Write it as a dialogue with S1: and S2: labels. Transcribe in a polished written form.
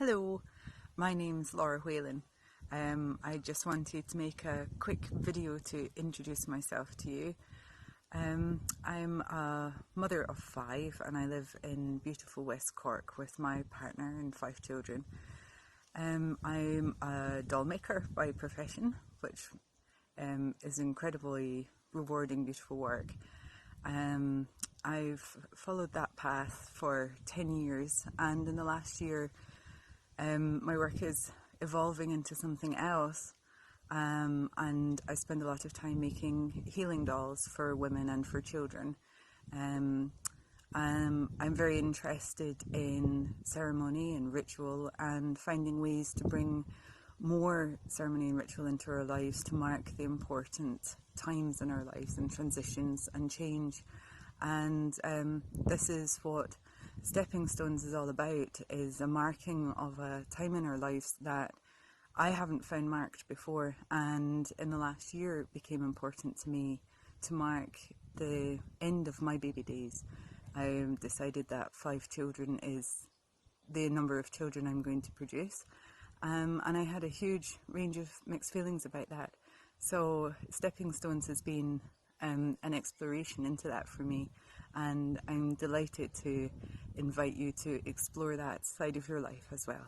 S1: Hello, my name's Whalen. I just wanted to make a quick video to introduce myself to you. I'm a mother of 5 and I live in beautiful West Cork with my partner and 5 children. I'm a doll maker by profession, which is incredibly rewarding, beautiful work. I've followed that path for 10 years, and in the last year my work is evolving into something else, and I spend a lot of time making healing dolls for women and for children. I'm very interested in ceremony and ritual and finding ways to bring more ceremony and ritual into our lives to mark the important times in our lives and transitions and change. And this is what Stepping Stones is all about, is a marking of a time in our lives that I haven't found marked before, and in the last year it became important to me to mark the end of my baby days. I decided that 5 children is the number of children I'm going to produce, and I had a huge range of mixed feelings about that. So Stepping Stones has been an exploration into that for me, and I'm delighted to invite you to explore that side of your life as well.